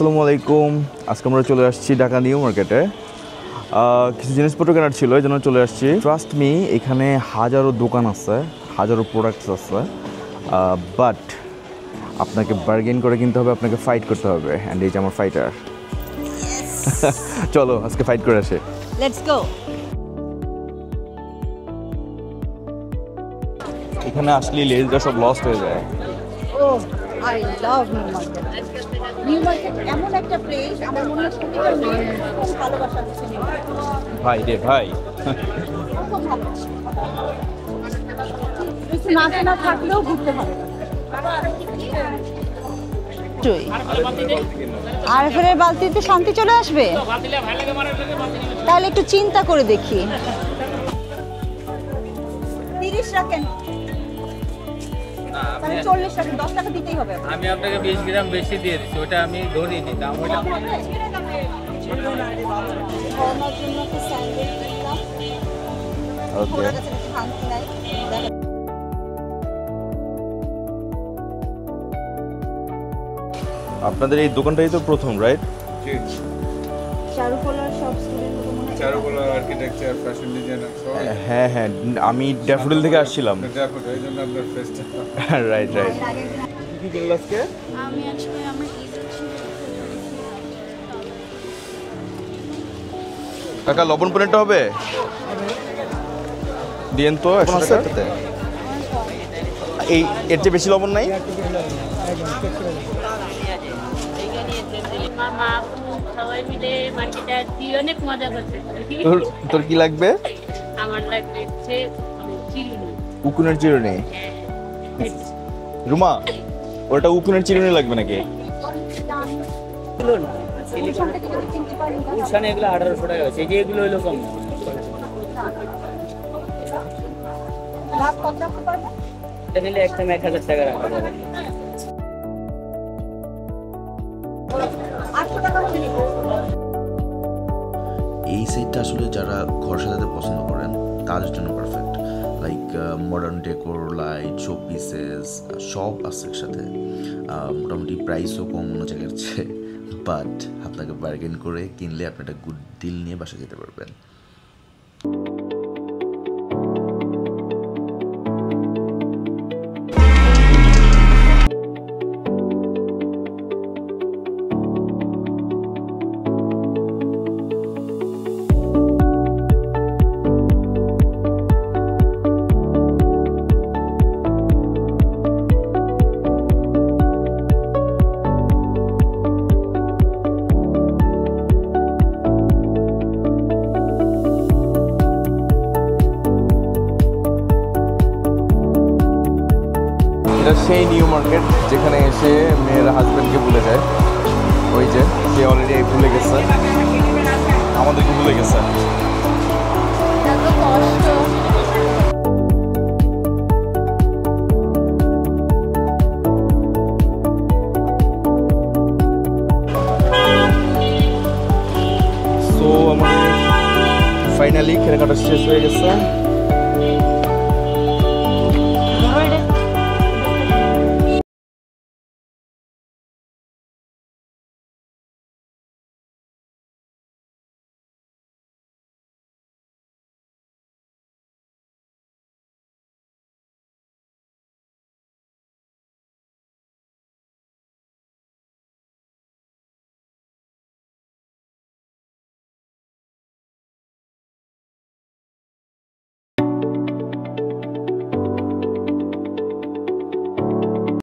আসসালামু আলাইকুম। আজকে আমরা চলে আসছি ঢাকা নিউ মার্কেটে। কিছু জিনিসপত্র কেনার ছিল, এই জন্য চলে আসছি। ট্রাস্ট মি, এখানে হাজারো দোকান আছে, হাজারো প্রোডাক্টস আছে, বাট আপনাকে বার্গেন করে কিনতে হবে, আপনাকে ফাইট করতে হবে। অ্যান্ড এই যে আমার ফাইটার। চলো আজকে ফাইট করে আসে। Let's go. এখানে আসলে লেজটা সব লস্ট হয়ে যায়। Oh I love New Market. New Market এমন একটা প্লেস, আমার মনে হয় প্রত্যেকটা মেয়ের খুব ভালোবাসা আছে নিউ মার্কেট। ভাই রে ভাই, খুব ভালো। কিছু না জানা থাকলেও ঘুরতে ভালো। আর ফের বালতিতে শান্তি চলে আসবে, তাহলে একটু চিন্তা করে দেখি। 30 রাখেন, 40 রাখেন, 10 টাকা দিতেই হবে। আমি আপনাকে 20 গ্রাম বেশি দিয়ে দিচ্ছি, ওটা আমি ধরিনি দাম। ওটা ওকে। আপনাদের এই দোকানটাই তো প্রথম, রাইট? জি, চারুকলা সব স্টুডেন্ট মনে হয়। চারুকলা, আর্কিটেকচার, ফ্যাশন ডিজাইনার সব। হ্যাঁ হ্যাঁ, আমি ড্যাফোডিল থেকে আসছিলাম। দেখো এই জন্য আপনার ফেস্টটা। Right right. কি কিনল আজকে? আমি আসলে আমার ঈদ হচ্ছে কাকা লবণ পনেরটা হবে? দিয়েন তো 100 টাকা। এই এর চেয়ে বেশি লবণ নাই? মামা সবাই মিলে মার্কেটে আসছি, অনেক মজা করতে। তোর কি লাগবে? আমার লাগবে হচ্ছে চিরুনি। উকুনের চিরুনি? রুমা, ওটা উকুনের চিরুনি লাগবে নাকি? উঠানে এগুলো 1800 টাকা আছে, এই যে এগুলো হলো কম। লাভ কত রাখতে পারবে? এটা নিলে একদম 1000 টাকা রাখা যাবে। 800 টাকা হলে নিব। এই সেটটা আসলে যারা ঘর সাজাতে পছন্দ করেন তাদের জন্য perfect. Like modern decor, light, show pieces সব আছে একসাথে। মোটামুটি প্রাইসও কম অন্য জায়গার চেয়ে, বাট আপনাকে বার্গেন করে কিনলে আপনি একটা গুড ডিল নিয়ে বাসা যেতে পারবেন। এটা সেই নিউ মার্কেট যেখানে এসে মেয়েরা হাজব্যান্ডকে ভুলে যায়। ওই যে সে অলরেডি ভুলে গেছে, আমাদেরকে ভুলে গেছে। এত কষ্ট। সো আমাদের ফাইনালি কেনাকাটা শেষ হয়ে গেছে।